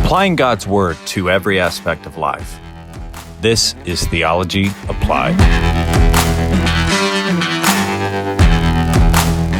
applying God's Word to every aspect of life. This is Theology Applied.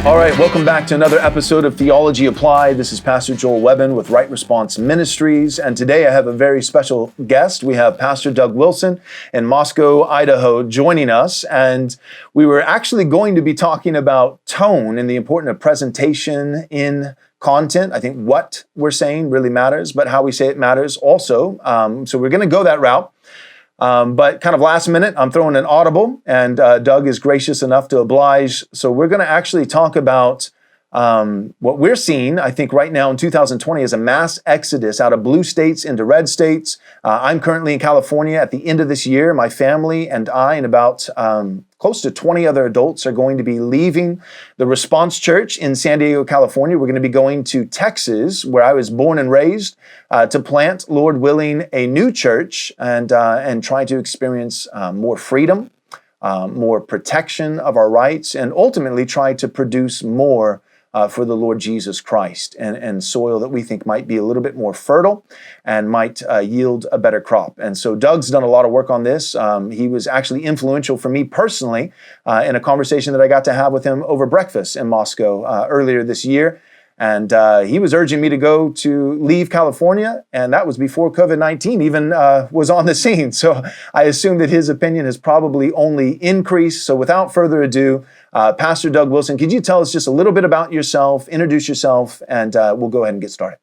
All right, welcome back to another episode of Theology Applied. This is Pastor Joel Webbin with Right Response Ministries, and today I have a very special guest. We have Pastor Doug Wilson in Moscow, Idaho, joining us, and we were actually going to be talking about tone and the importance of presentation in content. I think what we're saying really matters, but how we say it matters also. So we're going to go that route. But kind of last minute, I'm throwing an audible, and Doug is gracious enough to oblige. So we're going to actually talk about what we're seeing, I think, right now in 2020 is a mass exodus out of blue states into red states. I'm currently in California. At the end of this year, my family and I and about close to 20 other adults are going to be leaving the Response Church in San Diego, California. We're going to be going to Texas, where I was born and raised, to plant, Lord willing, a new church and try to experience more freedom, more protection of our rights, and ultimately try to produce more for the Lord Jesus Christ and soil that we think might be a little bit more fertile and might yield a better crop. And so Doug's done a lot of work on this. He was actually influential for me personally in a conversation that I got to have with him over breakfast in Moscow earlier this year. And he was urging me to leave California, and that was before COVID-19 even was on the scene. So I assume that his opinion has probably only increased. So without further ado, Pastor Doug Wilson, could you tell us just a little bit about yourself, introduce yourself, and we'll go ahead and get started.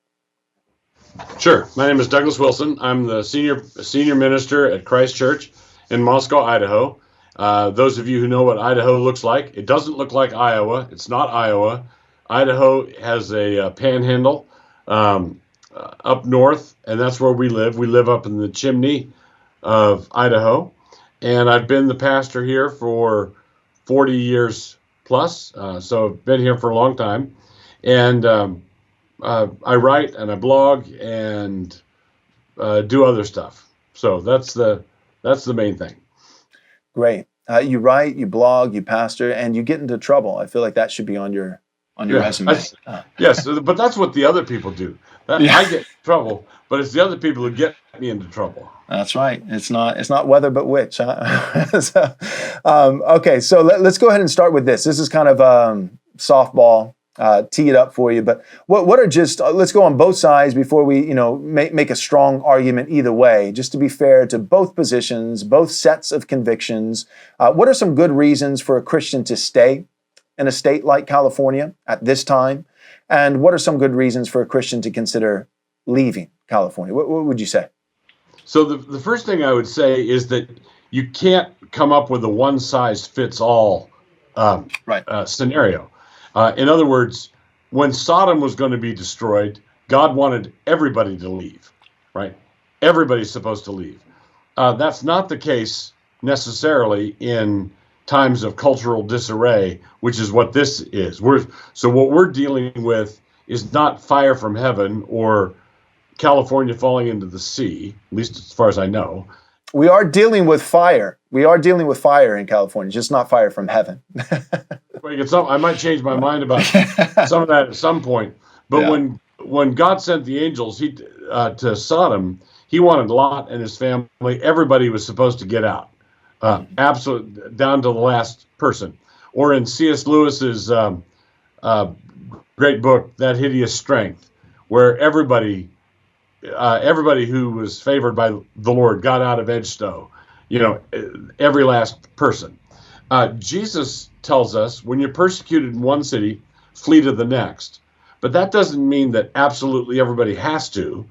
Sure. My name is Douglas Wilson. I'm the senior minister at Christ Church in Moscow, Idaho. Those of you who know what Idaho looks like, it doesn't look like Iowa. It's not Iowa. Idaho has a panhandle up north, and that's where we live. We live up in the chimney of Idaho, and I've been the pastor here for 40 years plus, so I've been here for a long time. And I write and I blog and do other stuff. So that's the main thing. Great. You write, you blog, you pastor, and you get into trouble. I feel like that should be on your resume. Yes, but that's what the other people do. I get in trouble, but it's the other people who get me into trouble. That's right. It's not whether but which. Huh? Okay, so let's go ahead and start with this. This is kind of softball, tee it up for you. But what are just let's go on both sides before we make a strong argument either way. Just to be fair to both positions, both sets of convictions. What are some good reasons for a Christian to stay in a state like California at this time? And what are some good reasons for a Christian to consider leaving California? What would you say? So the first thing I would say is that you can't come up with a one-size-fits-all scenario. In other words, when Sodom was going to be destroyed, God wanted everybody to leave, right? Everybody's supposed to leave. That's not the case necessarily in times of cultural disarray, which is what this is. So what we're dealing with is not fire from heaven or California falling into the sea, at least as far as I know. We are dealing with fire. We are dealing with fire in California, just not fire from heaven. I might change my mind about some of that at some point. But when God sent the angels to Sodom, he wanted Lot and his family. Everybody was supposed to get out. Absolutely, down to the last person. Or in C.S. Lewis's great book, That Hideous Strength, where everybody who was favored by the Lord got out of Edgestow, every last person. Jesus tells us when you're persecuted in one city, flee to the next. But that doesn't mean that absolutely everybody has to,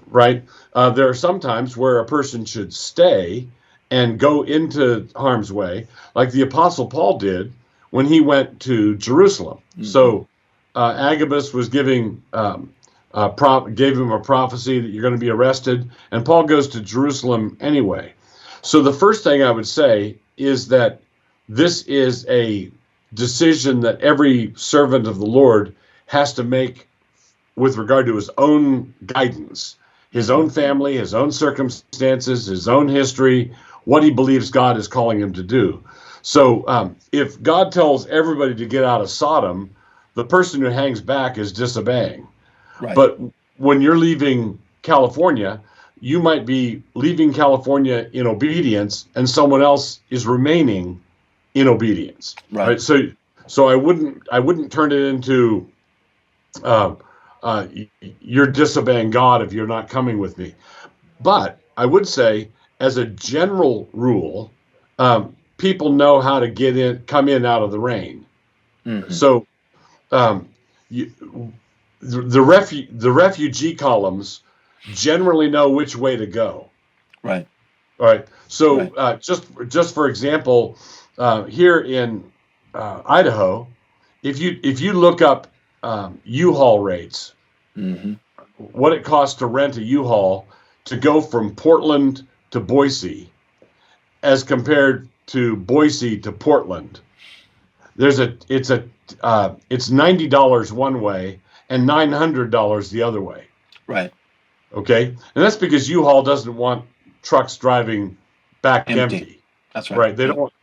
right? There are some times where a person should stay and go into harm's way, like the Apostle Paul did when he went to Jerusalem. Mm-hmm. So Agabus was gave him a prophecy that you're going to be arrested, and Paul goes to Jerusalem anyway. So the first thing I would say is that this is a decision that every servant of the Lord has to make with regard to his own guidance, his own family, his own circumstances, his own history, what he believes God is calling him to do. So if God tells everybody to get out of Sodom, the person who hangs back is disobeying. Right. But when you're leaving California, you might be leaving California in obedience, and someone else is remaining in obedience. Right. So I wouldn't turn it into you're disobeying God if you're not coming with me. But I would say, as a general rule, people know how to come in out of the rain. Mm-hmm. So the refugee columns generally know which way to go. Right. All right. So just for example, here in Idaho, if you look up U-Haul rates, mm-hmm. what it costs to rent a U-Haul to go from Portland to Boise, as compared to Boise to Portland, it's $90 one way and $900 the other way. Right. Okay, and that's because U-Haul doesn't want trucks driving back empty. That's right. Right. They don't.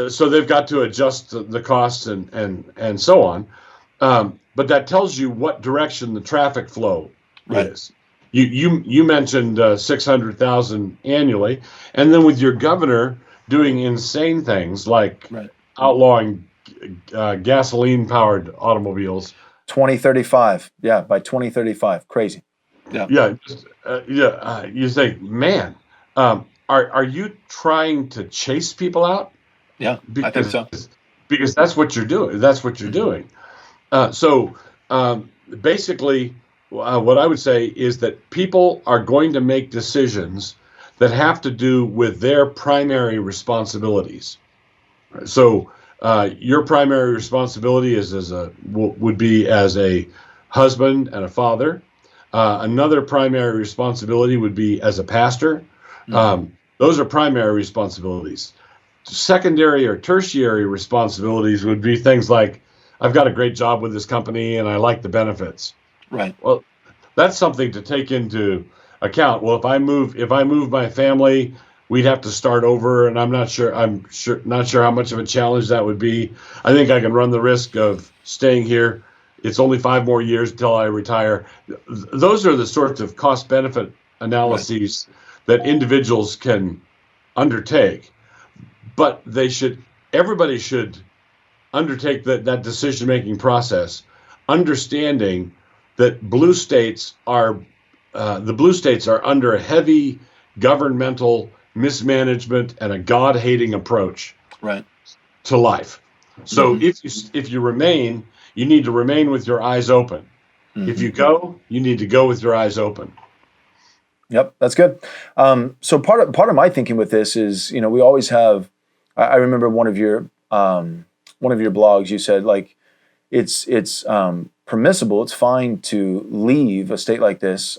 So they've got to adjust the costs and so on. But that tells you what direction the traffic flow is. You mentioned 600,000 annually, and then with your governor doing insane things like outlawing gasoline-powered automobiles. 2035, by 2035, crazy. You think, man, are you trying to chase people out? Yeah, I think so. Because that's what you're doing. So basically, what I would say is that people are going to make decisions that have to do with their primary responsibilities. So your primary responsibility would be as a husband and a father. Another primary responsibility would be as a pastor. Those are primary responsibilities. Secondary or tertiary responsibilities would be things like, I've got a great job with this company and I like the benefits. Right. Well, that's something to take into account. Well, if I move my family, we'd have to start over, and I'm not sure how much of a challenge that would be. I think I can run the risk of staying here. It's only 5 more years until I retire. Those are the sorts of cost-benefit analyses that individuals can undertake. But everybody should undertake that decision-making process, understanding that the blue states are under a heavy governmental mismanagement and a God-hating approach to life. So if you remain, you need to remain with your eyes open. Mm-hmm. If you go, you need to go with your eyes open. Yep, that's good. So part of my thinking with this is, we always have. I remember one of your blogs. You said like it's permissible. It's fine to leave a state like this,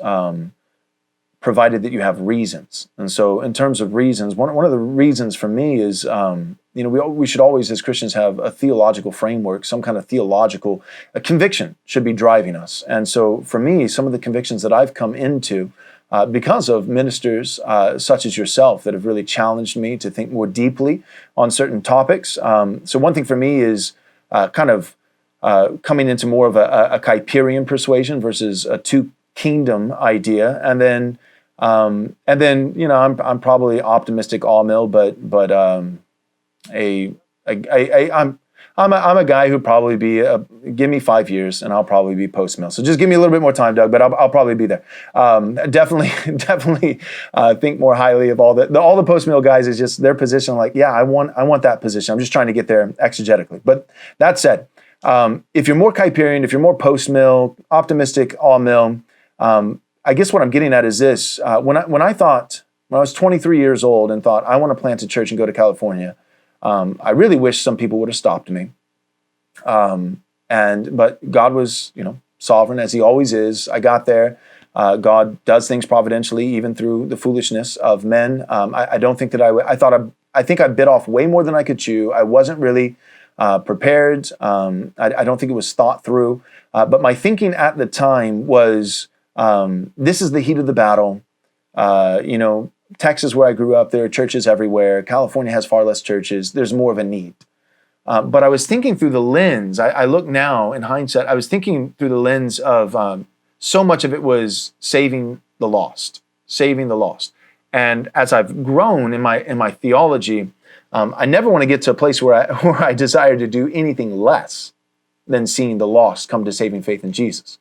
provided that you have reasons. And so, in terms of reasons, one of the reasons for me is, we should always, as Christians, have a theological framework, some kind of theological conviction should be driving us. And so, for me, some of the convictions that I've come into. Because of ministers such as yourself that have really challenged me to think more deeply on certain topics. So one thing for me is coming into more of a Kuyperian persuasion versus a two-kingdom idea, and then I'm probably optimistic all mill, but I'm a guy who'd probably be, give me 5 years and I'll probably be post-mill. So just give me a little bit more time, Doug, but I'll probably be there. Definitely think more highly of all the post-mill guys. Is just their position like, I want that position. I'm just trying to get there exegetically. But that said, if you're more Kuyperian, if you're more post-mill, optimistic, all-mill, I guess what I'm getting at is this. When I was 23 years old and thought, I want to plant a church and go to California, I really wish some people would have stopped me. But God was, sovereign as he always is. I got there. God does things providentially, even through the foolishness of men. I don't think that I think I bit off way more than I could chew. I wasn't really prepared. I don't think it was thought through. But my thinking at the time was, this is the heat of the battle. Texas, where I grew up, there are churches everywhere. California has far less churches. There's more of a need. But I was thinking through the lens. I look now in hindsight. I was thinking through the lens of so much of it was saving the lost. And as I've grown in my theology, I never want to get to a place where I desire to do anything less than seeing the lost come to saving faith in Jesus.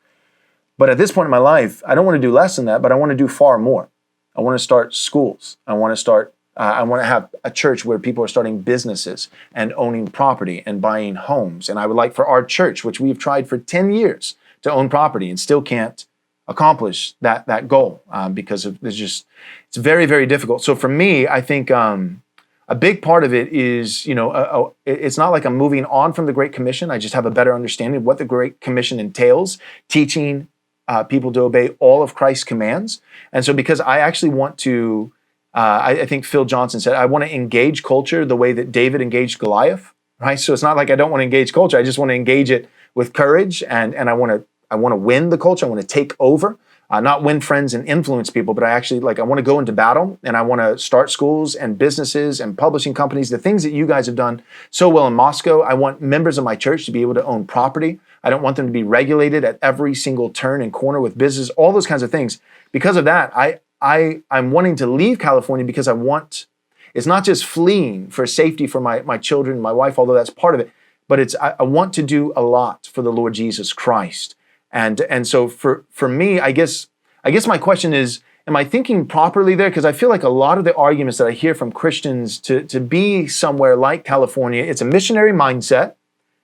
But at this point in my life, I don't want to do less than that, but I want to do far more. I want to start schools. I want to have a church where people are starting businesses and owning property and buying homes. And I would like for our church, which we've tried for 10 years to own property and still can't accomplish that goal because it's very, very difficult. So for me, I think a big part of it is, it's not like I'm moving on from the Great Commission. I just have a better understanding of what the Great Commission entails, teaching people to obey all of Christ's commands. And so because I actually want to, I think Phil Johnson said, I want to engage culture the way that David engaged Goliath, right? So it's not like I don't want to engage culture. I just want to engage it with courage, and I want to win the culture. I want to take over, not win friends and influence people, but I want to go into battle, and I want to start schools and businesses and publishing companies, the things that you guys have done so well in Moscow. I want members of my church to be able to own property. I don't want them to be regulated at every single turn and corner with business, all those kinds of things. Because of that, I'm wanting to leave California because it's not just fleeing for safety for my children, my wife, although that's part of it, but I want to do a lot for the Lord Jesus Christ. And so for me, I guess my question is, am I thinking properly there? Because I feel like a lot of the arguments that I hear from Christians to be somewhere like California, it's a missionary mindset,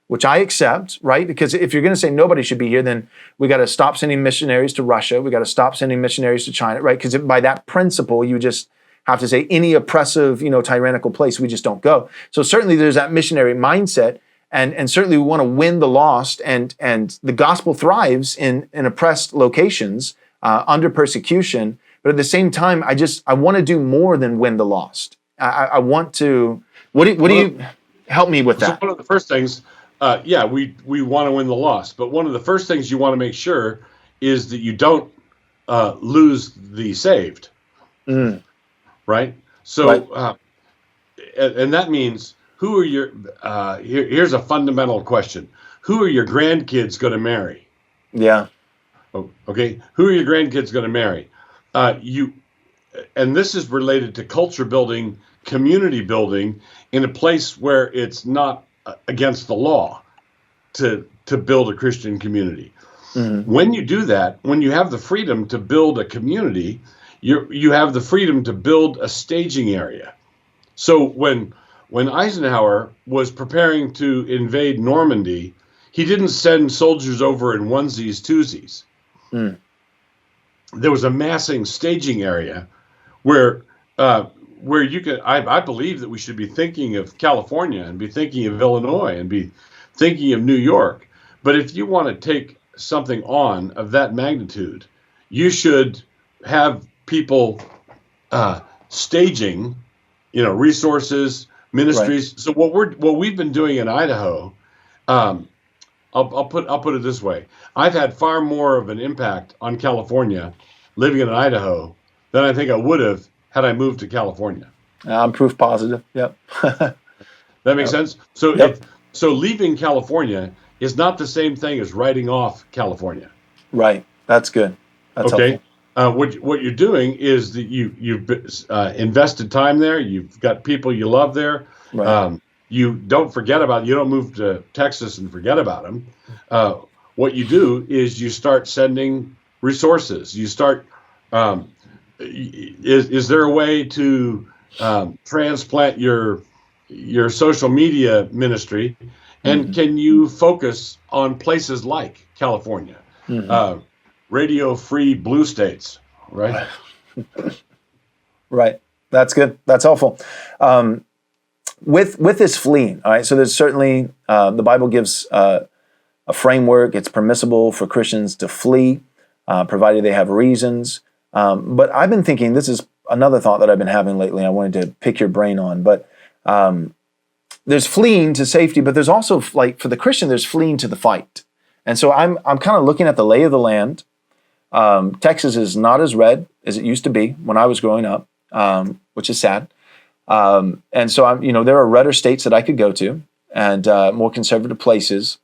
which I accept, right? Because if you're going to say nobody should be here, then we got to stop sending missionaries to Russia. We got to stop sending missionaries to China, right? Because by that principle, you just have to say any oppressive, tyrannical place, we just don't go. So certainly there's that missionary mindset. And certainly we want to win the lost, and the gospel thrives in oppressed locations under persecution. But at the same time, I want to do more than win the lost. I want to. What do you help me with that? So one of the first things, we want to win the lost, but one of the first things you want to make sure is that you don't lose the saved, right? So, right. And that means. Who are your, here's a fundamental question. Who are your grandkids going to marry? Yeah. Oh, okay. Who are your grandkids going to marry? And this is related to culture building, community building in a place where it's not against the law to build a Christian community. Mm-hmm. When you do that, when you have the freedom to build a community, you have the freedom to build a staging area. So when Eisenhower was preparing to invade Normandy, he didn't send soldiers over in onesies, twosies. Mm. There was a massing staging area where you could. I believe that we should be thinking of California and be thinking of Illinois and be thinking of New York. But if you want to take something on of that magnitude, you should have people staging, resources. Ministries. Right. So what we've been doing in Idaho, I'll put it this way: I've had far more of an impact on California living in Idaho than I think I would have had I moved to California. I'm proof positive. Yep. That makes sense. So so leaving California is not the same thing as writing off California. Right. That's good. That's okay. Helpful. What you're doing is that you've invested time there. You've got people you love there. Right. You don't forget about. You don't move to Texas and forget about them. What you do is you start sending resources. You start. Is there a way to transplant your social media ministry, and can you focus on places like California? Mm-hmm. Radio-free blue states, right? Right. That's good. That's helpful. With this fleeing, all right, so there's certainly, the Bible gives a framework. It's permissible for Christians to flee, provided they have reasons. But I've been thinking, this is another thought that I've been having lately, I wanted to pick your brain on. But there's fleeing to safety, but there's also, like, for the Christian, there's fleeing to the fight. And so I'm kind of looking at the lay of the land. Texas is not as red as it used to be when I was growing up, which is sad. And so there are redder states that I could go to and more conservative places.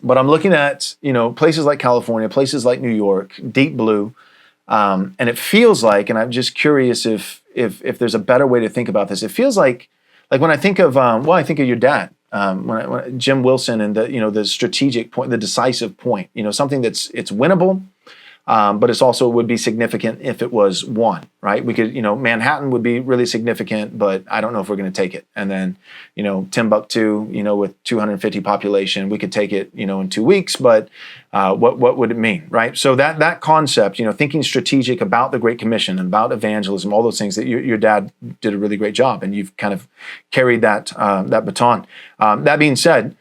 But I'm looking at, places like California, places like New York, deep blue, and it feels like, and I'm just curious if there's a better way to think about this. It feels like when I think of, I think of your dad, when Jim Wilson, and the strategic point, the decisive point, something it's winnable. But it's also would be significant if it was won, right? We could, Manhattan would be really significant, but I don't know if we're going to take it. And then, Timbuktu, with 250 population, we could take it, in 2 weeks, but what would it mean, right? So that concept, thinking strategic about the Great Commission and about evangelism, all those things that your dad did a really great job, and you've kind of carried that baton. That being said,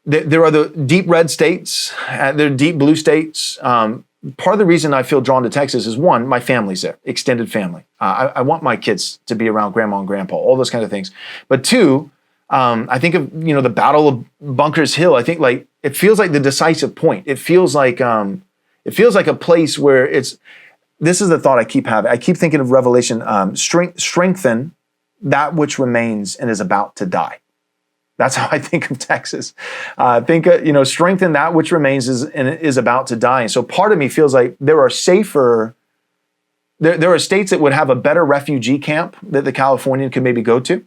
there are the deep red states, there are deep blue states. Part of the reason I feel drawn to Texas is, one, my family's there, extended family. I want my kids to be around grandma and grandpa, all those kind of things. But two, I think of, the Battle of Bunkers Hill. I think it feels like the decisive point. It feels like a place where this is the thought I keep having. I keep thinking of Revelation, strengthen that which remains and is about to die. That's how I think of Texas. Strengthen that which remains is about to die. And so part of me feels like there are states that would have a better refugee camp that the Californian could maybe go to.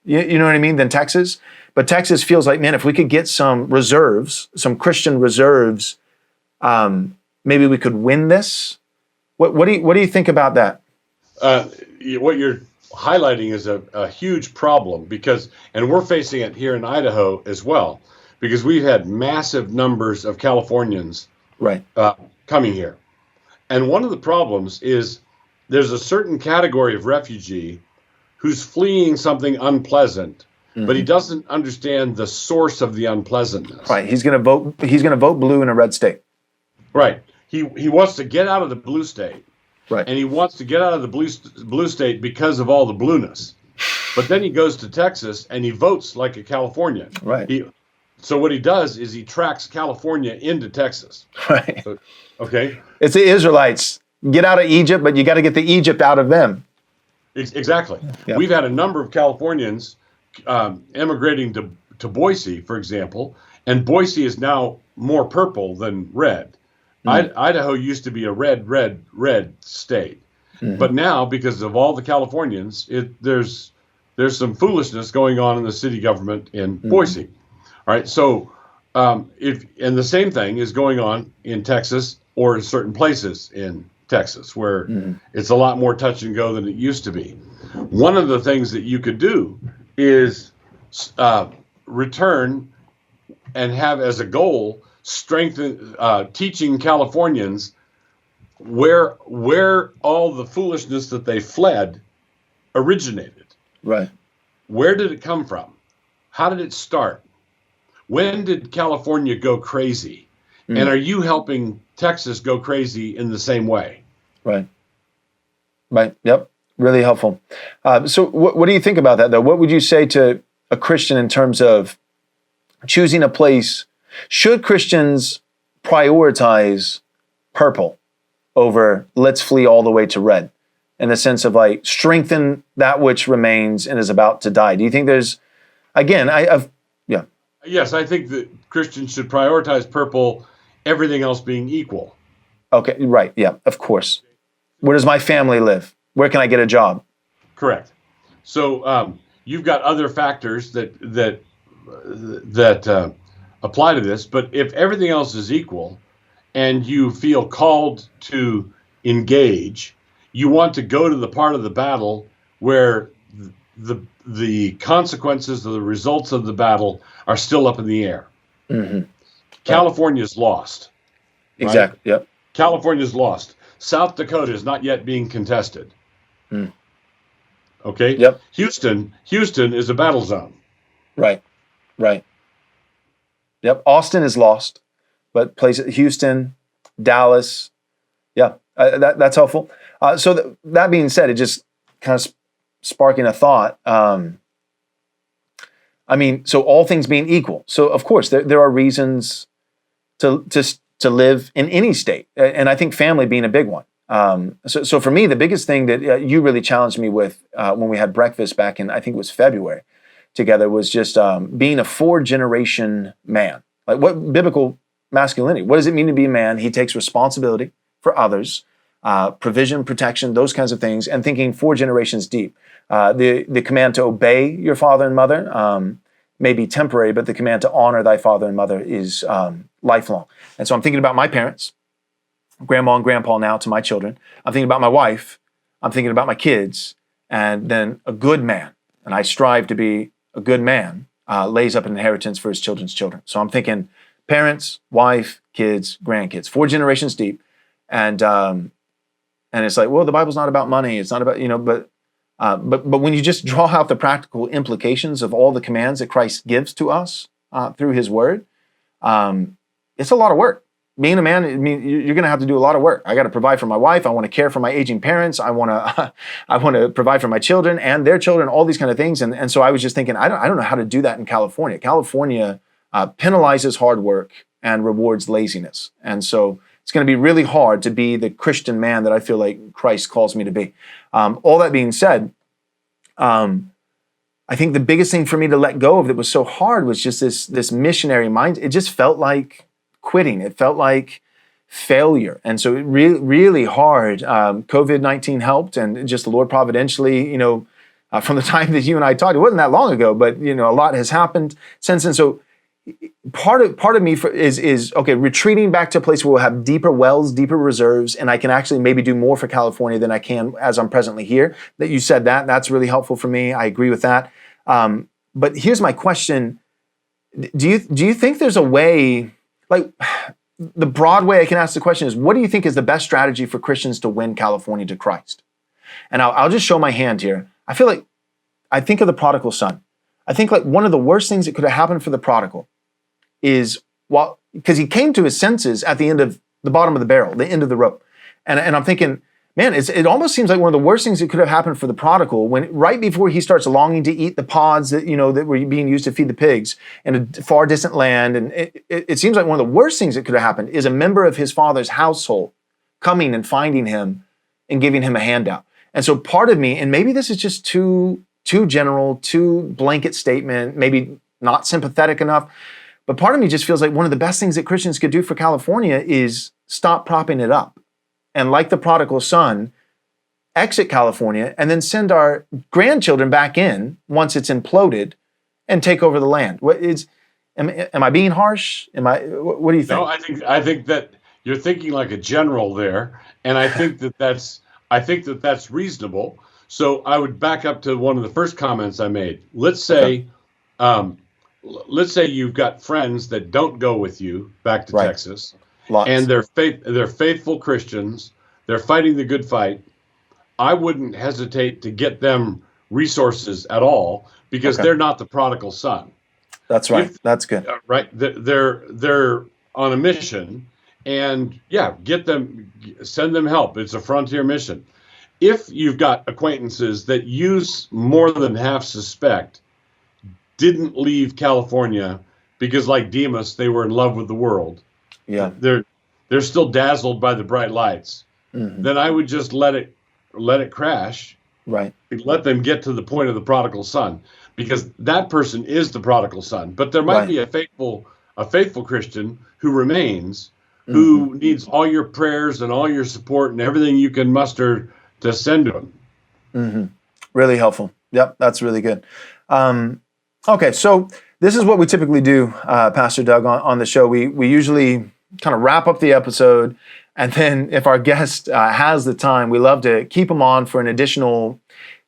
You know what I mean? Than Texas. But Texas feels like, man, if we could get some reserves, some Christian reserves, maybe we could win this. What do you think about that? What you're highlighting is a huge problem, and we're facing it here in Idaho as well, because we've had massive numbers of Californians coming here. And one of the problems is there's a certain category of refugee who's fleeing something unpleasant, but he doesn't understand the source of the unpleasantness. Right. He's going to vote blue in a red state. Right. He wants to get out of the blue state. Right. And he wants to get out of the blue state because of all the blueness. But then he goes to Texas and he votes like a Californian. Right. So what he does is he tracks California into Texas. Right. Okay. It's the Israelites. Get out of Egypt, but you got to get the Egypt out of them. Exactly. Yeah. We've had a number of Californians emigrating to Boise, for example, and Boise is now more purple than red. Idaho used to be a red state, but now because of all the Californians, there's some foolishness going on in the city government in Boise. All right, so and the same thing is going on in Texas or in certain places in Texas where it's a lot more touch and go than it used to be. One of the things that you could do is return and have as a goal strengthen teaching Californians where all the foolishness that they fled originated. Right. Where did it come from? How did it start? When did California go crazy? And are you helping Texas go crazy in the same way? Right. Right. Yep. Really helpful. So what do you think about that, though? What would you say to a Christian in terms of choosing a place? Should Christians prioritize purple over let's flee all the way to red, in the sense of strengthen that which remains and is about to die? Do you think there's, again, Yes, I think that Christians should prioritize purple, everything else being equal. Okay, right, yeah, of course. Where does my family live? Where can I get a job? Correct. So you've got other factors that apply to this, but if everything else is equal and you feel called to engage, you want to go to the part of the battle where the consequences of the results of the battle are still up in the air. California's lost. Exactly. Right? Yep. California's lost. South Dakota is not yet being contested. Okay. Yep. Houston is a battle zone. Right. Yep. Austin is lost, but places Houston, Dallas. Yeah, that's helpful. So that being said, it just kind of sparking a thought. So all things being equal, so of course there are reasons to live in any state, and I think family being a big one. So for me, the biggest thing that you really challenged me with when we had breakfast back in, I think it was February, together, was just being a 4-generation man. Like, what biblical masculinity? What does it mean to be a man? He takes responsibility for others, provision, protection, those kinds of things, and thinking 4 generations deep. The command to obey your father and mother may be temporary, but the command to honor thy father and mother is lifelong. And so I'm thinking about my parents, grandma and grandpa now to my children. I'm thinking about my wife. I'm thinking about my kids, and then a good man. And I strive to be a good man, lays up an inheritance for his children's children. So I'm thinking parents, wife, kids, grandkids, 4 generations deep. And it's like, well, the Bible's not about money. It's not about, but when you just draw out the practical implications of all the commands that Christ gives to us through his word, it's a lot of work. Being a man, I mean, you're going to have to do a lot of work. I got to provide for my wife. I want to care for my aging parents. I want to provide for my children and their children, all these kind of things. And so I was just thinking, I don't know how to do that in California. California penalizes hard work and rewards laziness. And so it's going to be really hard to be the Christian man that I feel like Christ calls me to be. All that being said, I think the biggest thing for me to let go of that was so hard was just this missionary mind. It just felt like quitting. It felt like failure. And so it really hard. COVID-19 helped, and just the Lord providentially, from the time that you and I talked, it wasn't that long ago, but a lot has happened since. And so part of me is okay, retreating back to a place where we'll have deeper wells, deeper reserves, and I can actually maybe do more for California than I can as I'm presently here. That you said that's really helpful for me. I agree with that. But here's my question. Do you think there's a way, like the broad way I can ask the question is, what do you think is the best strategy for Christians to win California to Christ? And I'll just show my hand here. I think of the prodigal son. I think like one of the worst things that could have happened for the prodigal is, because he came to his senses at the end of the bottom of the barrel, the end of the rope. And I'm thinking, man, it almost seems like one of the worst things that could have happened for the prodigal, when right before he starts longing to eat the pods that were being used to feed the pigs in a far distant land. And it seems like one of the worst things that could have happened is a member of his father's household coming and finding him and giving him a handout. And so part of me, and maybe this is just too general, too blanket statement, maybe not sympathetic enough, but part of me just feels like one of the best things that Christians could do for California is stop propping it up. And like the prodigal son, exit California and then send our grandchildren back in once it's imploded and take over the land. Am I being harsh? What do you think? No, I think that you're thinking like a general there, and I think that's reasonable. So I would back up to one of the first comments I made. Let's say you've got friends that don't go with you back to Texas. Lots. And they're faithful Christians. They're fighting the good fight. I wouldn't hesitate to get them resources at all, because they're not the prodigal son. That's right. That's good. Right. They're on a mission, and send them help. It's a frontier mission. If you've got acquaintances that you more than half suspect didn't leave California because, like Demas, they were in love with the world. Yeah, they're still dazzled by the bright lights. Mm-hmm. Then I would just let it crash. Right. Let them get to the point of the prodigal son, because that person is the prodigal son. But there might be a faithful Christian who remains, who needs all your prayers and all your support and everything you can muster to send to him. Mm-hmm. Really helpful. Yep, that's really good. Okay, so this is what we typically do, Pastor Doug, on the show. We usually kind of wrap up the episode, and then if our guest has the time, we love to keep them on for an additional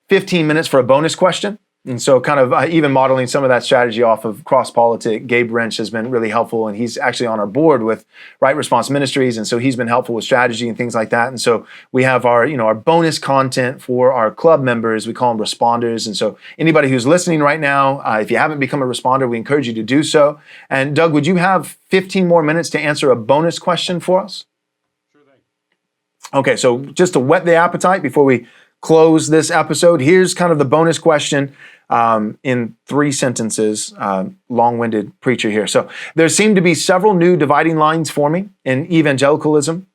15 minutes for a bonus question. And so kind of even modeling some of that strategy off of cross-politic, Gabe Wrench has been really helpful, and he's actually on our board with Right Response Ministries, and so he's been helpful with strategy and things like that. And so we have our bonus content for our club members. We call them responders. And so anybody who's listening right now, if you haven't become a responder, we encourage you to do so. And Doug, would you have 15 more minutes to answer a bonus question for us? Sure thing. Okay, so just to whet the appetite before we close this episode, here's kind of the bonus question in 3 sentences, long-winded preacher here. So there seem to be several new dividing lines forming in evangelicalism.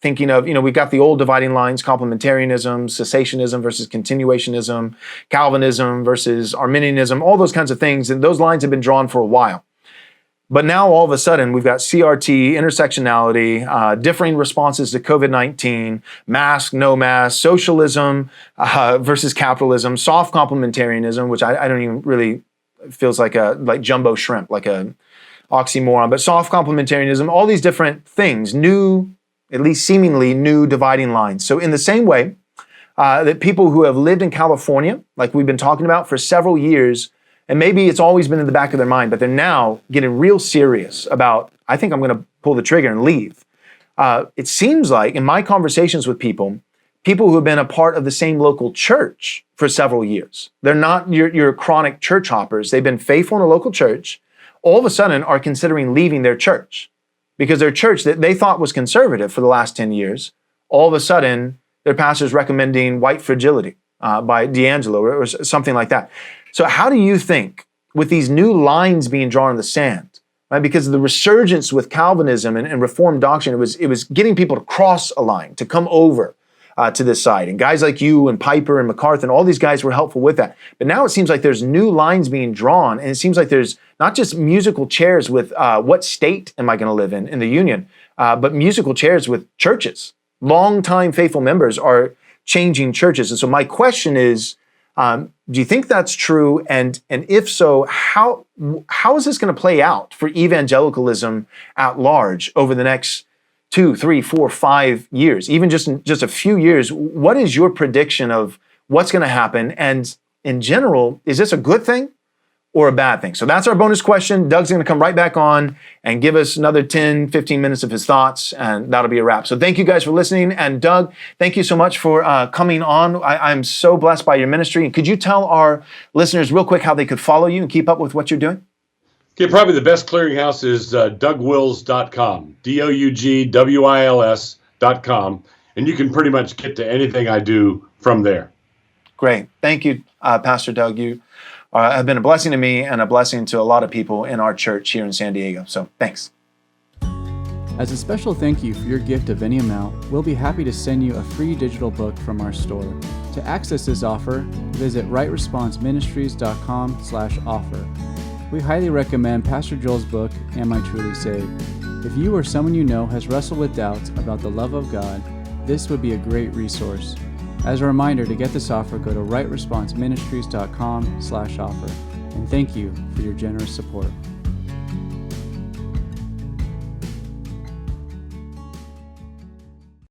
Thinking of, we've got the old dividing lines, complementarianism, cessationism versus continuationism, Calvinism versus Arminianism, all those kinds of things. And those lines have been drawn for a while. But now all of a sudden we've got CRT, intersectionality, differing responses to COVID-19, mask, no mask, socialism versus capitalism, soft complementarianism, which I don't even really, feels like jumbo shrimp, like a oxymoron, but soft complementarianism, all these different things, new, at least seemingly new dividing lines. So in the same way that people who have lived in California, like we've been talking about for several years, and maybe it's always been in the back of their mind, but they're now getting real serious about, I think I'm going to pull the trigger and leave. It seems like in my conversations with people who have been a part of the same local church for several years, they're not your chronic church hoppers. They've been faithful in a local church, all of a sudden are considering leaving their church because their church that they thought was conservative for the last 10 years, all of a sudden their pastor's recommending white fragility by D'Angelo or something like that. So how do you think, with these new lines being drawn in the sand, right? Because of the resurgence with Calvinism and Reformed doctrine, it was getting people to cross a line, to come over to this side. And guys like you and Piper and MacArthur and all these guys were helpful with that. But now it seems like there's new lines being drawn, and it seems like there's not just musical chairs with what state am I going to live in the Union, but musical chairs with churches. Longtime faithful members are changing churches. And so my question is, do you think that's true? And if so, how is this going to play out for evangelicalism at large over the next 2, 3, 4, 5 years, even just a few years? What is your prediction of what's going to happen? And in general, is this a good thing or a bad thing? So that's our bonus question. Doug's going to come right back on and give us another 10, 15 minutes of his thoughts, and that'll be a wrap. So thank you guys for listening. And Doug, thank you so much for coming on. I'm so blessed by your ministry. And could you tell our listeners real quick how they could follow you and keep up with what you're doing? Okay, probably the best clearinghouse is dougwils.com, DOUGWILS.com, and you can pretty much get to anything I do from there. Great. Thank you, Pastor Doug. You have been a blessing to me and a blessing to a lot of people in our church here in San Diego. So thanks. As a special thank you for your gift of any amount, we'll be happy to send you a free digital book from our store. To access this offer, visit rightresponseministries.com/offer. We highly recommend Pastor Joel's book, Am I Truly Saved? If you or someone you know has wrestled with doubts about the love of God, this would be a great resource. As a reminder, to get this offer, go to rightresponseministries.com/offer. And thank you for your generous support.